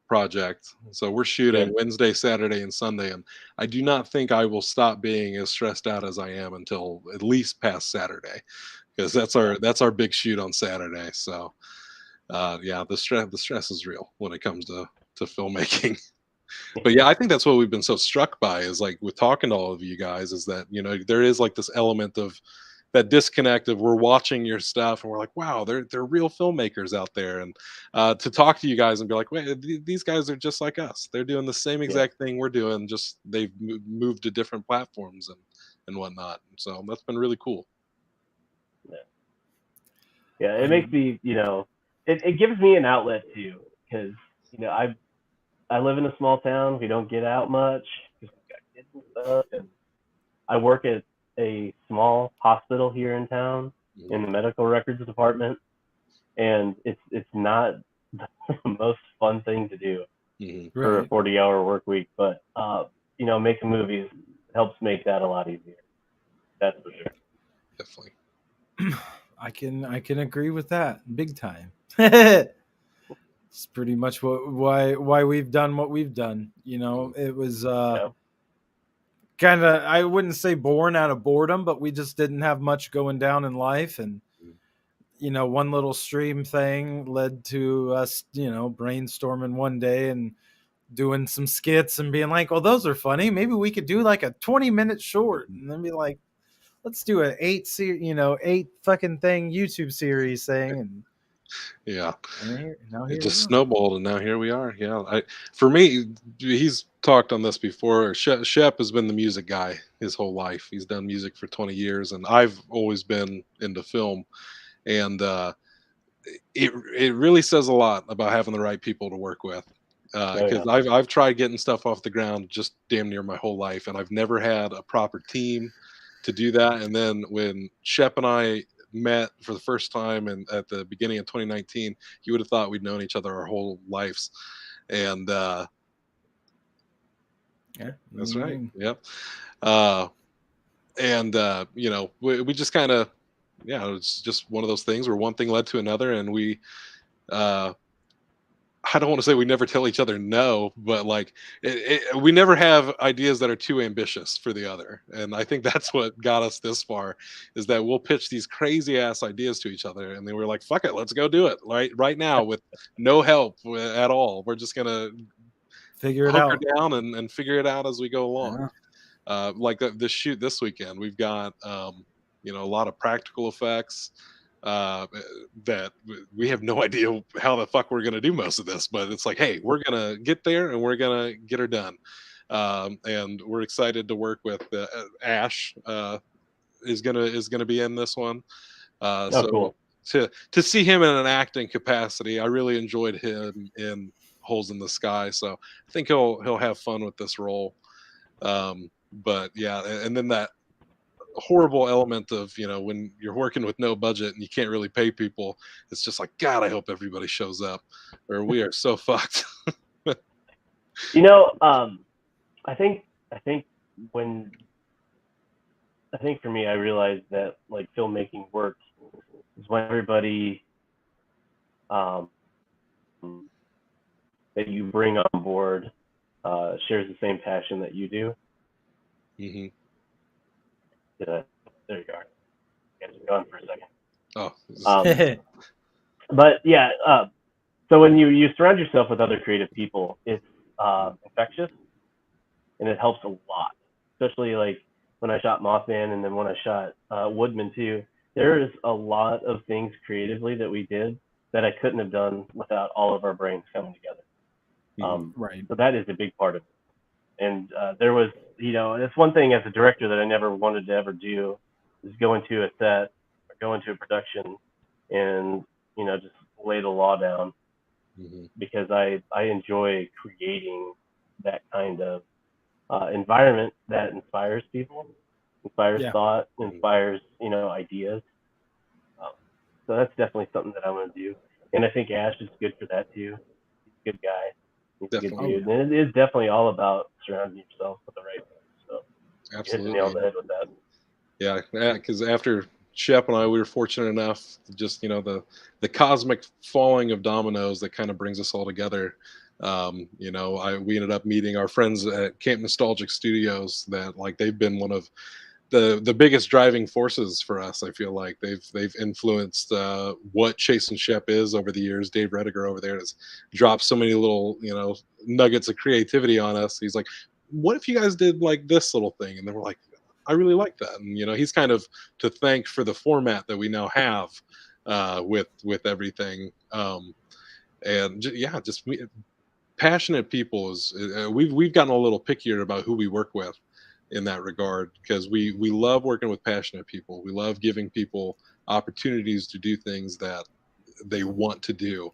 project. So we're shooting Wednesday, Saturday, and Sunday, and I do not think I will stop being as stressed out as I am until at least past Saturday, because that's our big shoot on Saturday. So the stress is real when it comes to filmmaking. But yeah, I think that's what we've been so struck by, is like with talking to all of you guys, is that, you know, there is like this element of that disconnect of, we're watching your stuff and we're like, wow, they're real filmmakers out there. And to talk to you guys and be like, wait, these guys are just like us. They're doing the same exact thing we're doing, just they've moved to different platforms and whatnot. So that's been really cool. Yeah, it makes me, you know, it gives me an outlet too, because, you know, I live in a small town. We don't get out much because we've got kids and stuff, and I work at a small hospital here in town in the medical records department, and it's not the most fun thing to do for a 40-hour work week, but you know, making movies helps make that a lot easier. That's for sure. Definitely. I can agree with that big time. It's pretty much why we've done what we've done. You know, it was kind of, I wouldn't say born out of boredom, but we just didn't have much going down in life, and you know, one little stream thing led to us, you know, brainstorming one day and doing some skits and being like, well, those are funny, maybe we could do like a 20-minute short, and then be like, let's do an 8 fucking thing YouTube series thing. And it just snowballed, and now here we are. For me, he's talked on this before. Shep has been the music guy his whole life. He's done music for 20 years, and I've always been into film. And it really says a lot about having the right people to work with, because I've tried getting stuff off the ground just damn near my whole life, and I've never had a proper team to do that. And then when Shep and I met for the first time, and at the beginning of 2019, you would have thought we'd known each other our whole lives. And that's right. Yep. And you know, we just kind of, it's just one of those things where one thing led to another, and we I don't want to say we never tell each other no, but like we never have ideas that are too ambitious for the other. And I think that's what got us this far, is that we'll pitch these crazy ass ideas to each other, and then we're like, fuck it, let's go do it right now with no help at all. We're just gonna figure it out down and figure it out as we go along. Like the shoot this weekend, we've got you know, a lot of practical effects that we have no idea how the fuck we're going to do most of this, but it's like, hey, we're going to get there and we're going to get her done. And we're excited to work with Ash is going to be in this one. Cool. To see him in an acting capacity, I really enjoyed him in Holes in the Sky. So I think he'll have fun with this role. But yeah, and then that horrible element of, you know, when you're working with no budget and you can't really pay people, it's just like, God, I hope everybody shows up, or we are so fucked. You know, I think for me, I realized that like filmmaking works is when everybody that you bring on board shares the same passion that you do. Mm-hmm. There you are. You guys are gone for a second. Oh, But yeah, so when you surround yourself with other creative people, it's infectious, and it helps a lot. Especially like when I shot Mothman, and then when I shot Woodmen too. There is a lot of things creatively that we did that I couldn't have done without all of our brains coming together. Right. So that is a big part of it. And there was, it's one thing as a director that I never wanted to ever do, is go into a set or go into a production and, just lay the law down, because I enjoy creating that kind of environment that inspires people, inspires thought, inspires, ideas. So that's definitely something that I want to do. And I think Ash is good for that too. He's a good guy. He's a good dude. And it is definitely all about surrounding yourself with the right people. So absolutely. You hit the nail on the head with that. Yeah, because after Shep and I, we were fortunate enough, just the cosmic falling of dominoes that kind of brings us all together. We ended up meeting our friends at Camp Nostalgic Studios, that like they've been one of the biggest driving forces for us. I feel like they've influenced what Chase and Shep is over the years. Dave Rediger over there has dropped so many little nuggets of creativity on us. He's like, what if you guys did like this little thing? And then we're like, I really like that. And he's kind of to thank for the format that we now have with everything. Passionate people is we've gotten a little pickier about who we work with in that regard, because we love working with passionate people. We love giving people opportunities to do things that they want to do.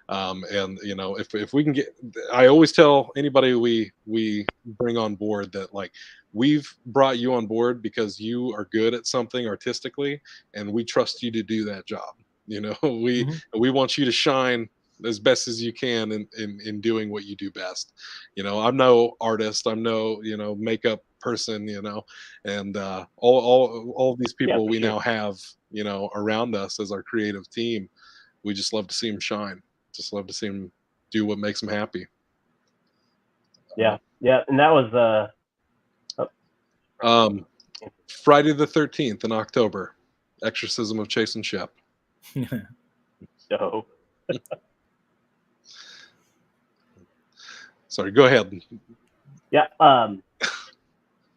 If we can get, I always tell anybody we bring on board that like, we've brought you on board because you are good at something artistically, and we trust you to do that job. We want you to shine as best as you can in doing what you do best. I'm no artist, I'm no makeup person, and all of these people we now have around us as our creative team. We just love to see them shine, just love to see them do what makes them happy. And that was Friday the 13th in October, Exorcism of Chase and Shep. Dope. Sorry, go ahead.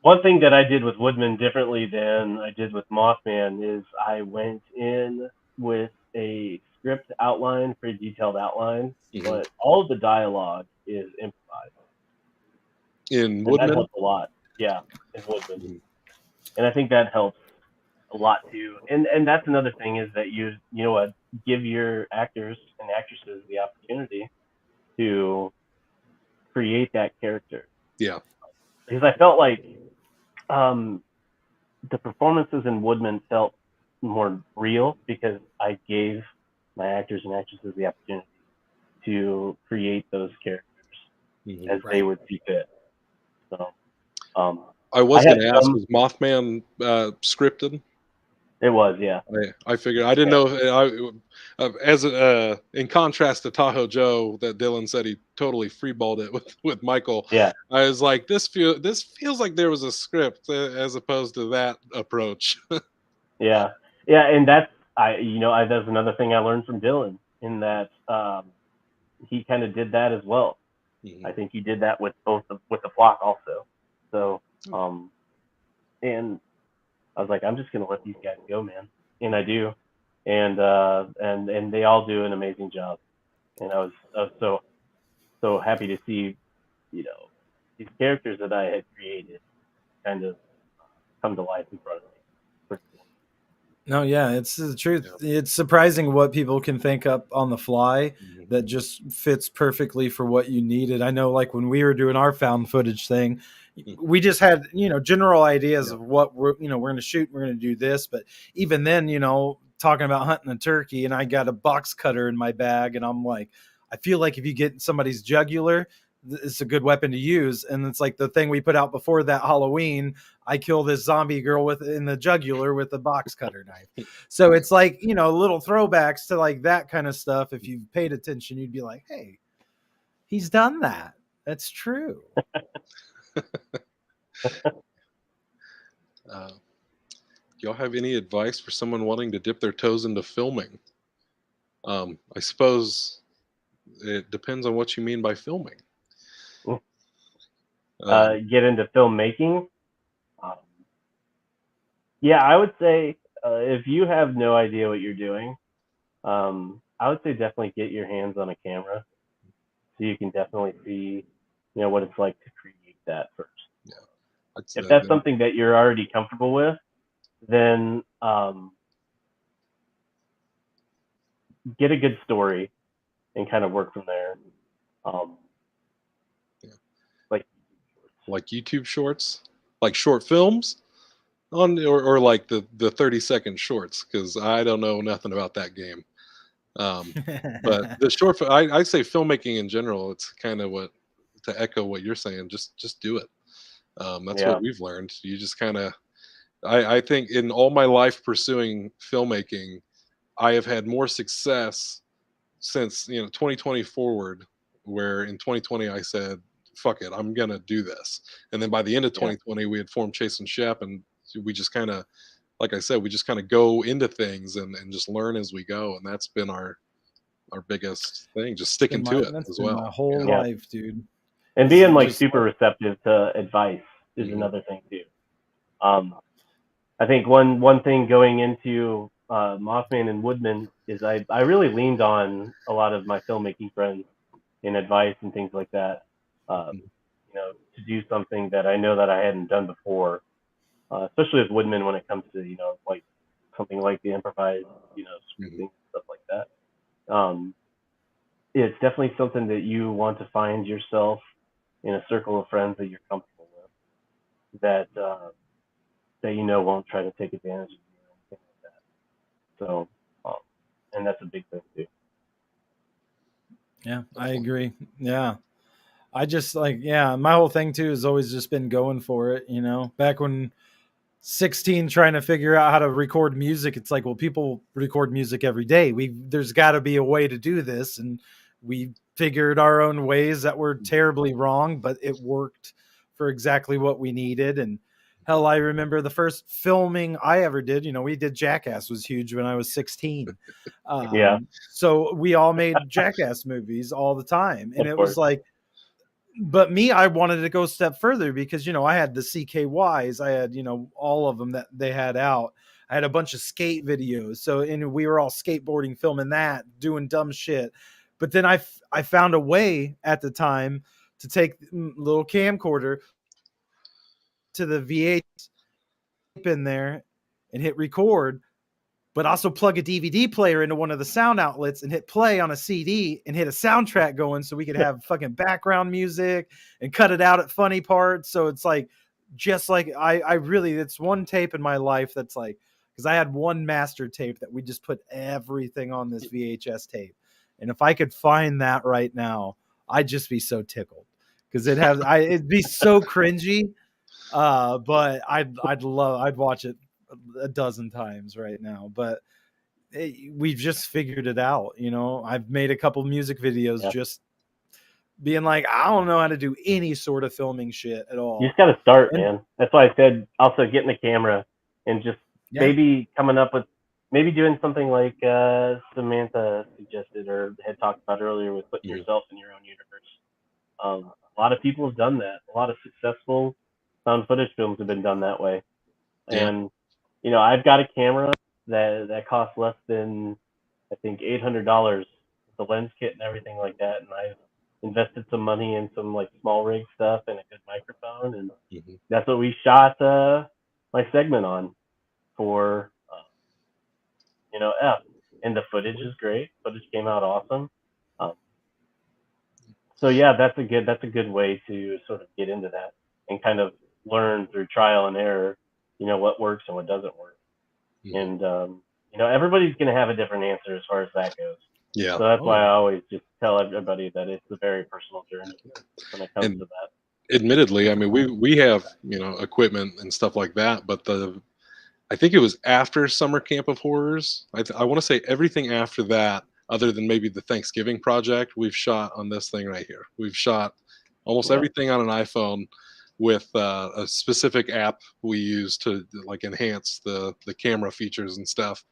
One thing that I did with Woodmen differently than I did with Mothman is I went in with a script outline, pretty detailed outline, but all of the dialogue is improvised. In Woodmen? That helps a lot. Yeah, in Woodmen. And I think that helps a lot too. And that's another thing, is that you give your actors and actresses the opportunity to create that character. Yeah. Because I felt like the performances in Woodmen felt more real, because I gave my actors and actresses the opportunity to create those characters as they would see fit. So I was going to ask, was Mothman scripted? It was, yeah. I figured. I didn't know. In contrast to Tahoe Joe, that Dylan said he totally freeballed it with Michael. Yeah. I was like, this feels like there was a script as opposed to that approach. Yeah, and that's that's another thing I learned from Dylan, in that he kind of did that as well. I think he did that with the flock also. So and I was like, I'm just gonna let these guys go, man, and I do, and they all do an amazing job, and I was so happy to see, these characters that I had created kind of come to life in front of me. No, yeah, it's the truth. It's surprising what people can think up on the fly that just fits perfectly for what you needed. I know, like when we were doing our found footage thing, we just had, general ideas of what we're going to shoot. We're going to do this. But even then, talking about hunting a turkey, and I got a box cutter in my bag, and I'm like, I feel like if you get somebody's jugular, it's a good weapon to use. And it's like the thing we put out before that Halloween, I kill this zombie girl in the jugular with a box cutter knife. So it's like, little throwbacks to like that kind of stuff. If you paid attention, you'd be like, hey, He's done that. That's true. Y'all have any advice for someone wanting to dip their toes into filming? I suppose it depends on what you mean by filming. Get into filmmaking. Yeah, I would say if you have no idea what you're doing, I would say definitely get your hands on a camera so you can definitely see, what it's like to create that first. If that's something that you're already comfortable with, then get a good story and kind of work from there. Like YouTube shorts, like short films or like the 30-second shorts, because I don't know nothing about that game. But the short, I say filmmaking in general, it's kind of what, to echo what you're saying, just do it. That's what we've learned. You just kind of, I think in all my life pursuing filmmaking, I have had more success since 2020 forward, where in 2020 I said, fuck it, I'm gonna do this. And then by the end of 2020 we had formed Chase and Shep, and we just kind of, like I said, we just kind of go into things and just learn as we go. And that's been our biggest thing, just sticking to it as well. My whole life, dude. And being like super receptive to advice is another thing too. I think one thing going into Mothman and Woodmen is I really leaned on a lot of my filmmaking friends in advice and things like that. To do something that I know that I hadn't done before, especially with Woodmen when it comes to like something like the improvised scripting, stuff like that. It's definitely something that you want to find yourself in a circle of friends that you're comfortable with, that won't try to take advantage of you or anything like that. So, and that's a big thing too. Yeah, I agree. Yeah. I just my whole thing too has always just been going for it, back when 16 trying to figure out how to record music. It's like, well, people record music every day. There's got to be a way to do this. And we figured our own ways that were terribly wrong, but it worked for exactly what we needed. And hell, I remember the first filming I ever did, we did Jackass, was huge when I was 16. So we all made Jackass movies all the time. And it was like, but me, I wanted to go a step further because, I had the CKYs. I had, all of them that they had out. I had a bunch of skate videos. So, and we were all skateboarding, filming that, doing dumb shit. But then I found a way at the time to take a little camcorder to the VH in there and hit record, but also plug a DVD player into one of the sound outlets and hit play on a CD and hit a soundtrack going so we could have fucking background music and cut it out at funny parts. So it's like, just like I really, it's one tape in my life that's like, because I had one master tape that we just put everything on this VHS tape. And if I could find that right now, I'd just be so tickled because it'd be so cringy. But I'd watch it a dozen times right now, but we've just figured it out. I've made a couple music videos just being like, I don't know how to do any sort of filming shit at all. You just got to start, man. That's why I said also getting the camera and just maybe coming up with maybe doing something like Samantha suggested or had talked about earlier with putting yourself in your own universe. A lot of people have done that. A lot of successful found footage films have been done that way. And I've got a camera that costs less than, I think, $800 with the lens kit and everything like that. And I've invested some money in some like small rig stuff and a good microphone. And that's what we shot my segment on for, F. And the footage is great. Footage came out awesome. So yeah, that's a good way to sort of get into that and kind of learn through trial and error, what works and what doesn't work. And, everybody's going to have a different answer as far as that goes. Yeah. So that's why I always just tell everybody that it's a very personal journey when it comes to that. Admittedly, I mean, we have, equipment and stuff like that, but I think it was after Summer Camp of Horrors. I want to say everything after that, other than maybe the Thanksgiving project, we've shot on this thing right here. We've shot almost Yeah. everything on an iPhone with a specific app we use to like enhance the camera features and stuff,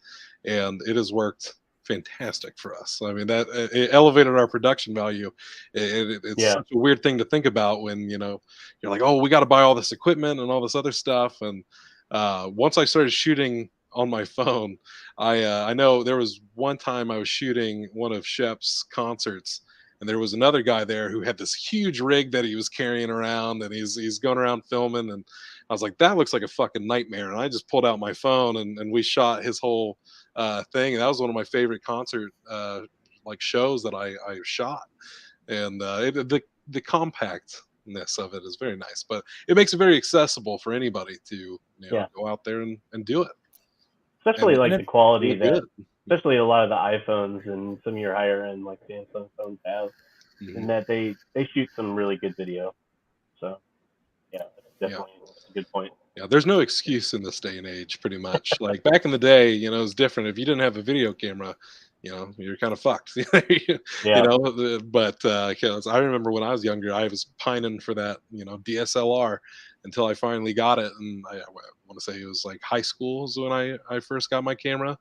and it has worked fantastic for us. I mean, that it elevated our production value. It's Yeah. such a weird thing to think about when you're like, oh, we got to buy all this equipment and all this other stuff. And once I started shooting on my phone, I know there was one time I was shooting one of Shep's concerts, and there was another guy there who had this huge rig that he was carrying around, and he's going around filming, and I was like, that looks like a fucking nightmare. And I just pulled out my phone and we shot his whole thing. And that was one of my favorite concert like shows that I shot. And the compactness of it is very nice, but it makes it very accessible for anybody to go out there and do it. Especially And- like the quality Really that, good. especially a lot of the iPhones and some of your higher end like Samsung phones have, Mhm. and that they shoot some really good video. So yeah, that's definitely a good point. Yeah, there's no excuse in this day and age, pretty much. Like back in the day, it was different. If you didn't have a video camera, you're kind of fucked. Yeah. But 'cause I remember when I was younger, I was pining for that, DSLR until I finally got it. And I want to say it was like high school is when I first got my camera.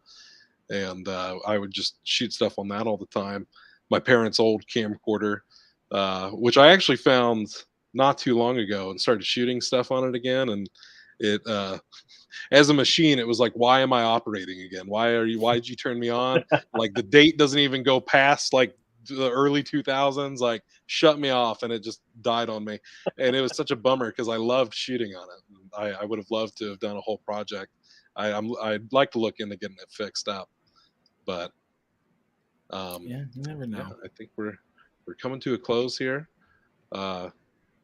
And I would just shoot stuff on that all the time. My parents' old camcorder, which I actually found not too long ago and started shooting stuff on it again. And it as a machine, it was like, why am I operating again? Why did you turn me on? Like the date doesn't even go past like the early 2000s, like shut me off, and it just died on me. And it was such a bummer because I loved shooting on it. I would have loved to have done a whole project. I'd like to look into getting it fixed up, but Yeah, you never know. yeah, I think we're coming to a close here.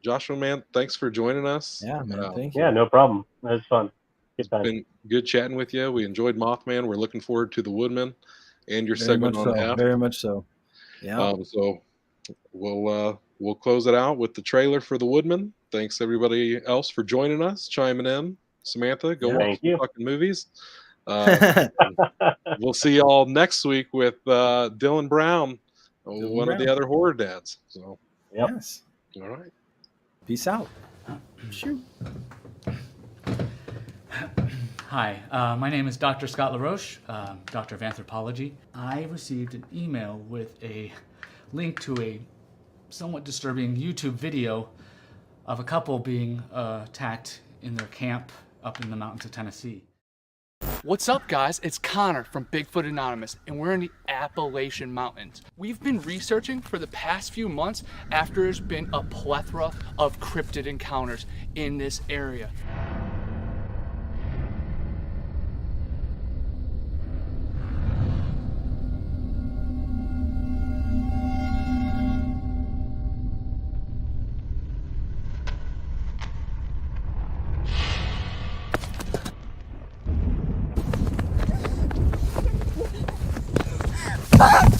Joshua, man, thanks for joining us. Yeah, man. Thank you. Yeah, no problem. That was fun. Good time. Been good chatting with you. We enjoyed Mothman. We're looking forward to the Woodmen and your Very much segment on so. F. Very much so. Yeah. So we'll close it out with the trailer for the Woodmen. Thanks everybody else for joining us, chiming in. Samantha, go Yeah. watch Thank some you. fucking movies. We'll see y'all next week with Dylan Brown, one of the other horror dads. So, Yep. Yes. all right. Peace out. Shoot. Hi, my name is Dr. Scott LaRoche, Doctor of Anthropology. I received an email with a link to a somewhat disturbing YouTube video of a couple being attacked in their camp up in the mountains of Tennessee. What's up, guys? It's Connor from Bigfoot Anonymous, and we're in the Appalachian Mountains. We've been researching for the past few months after there's been a plethora of cryptid encounters in this area. Ah!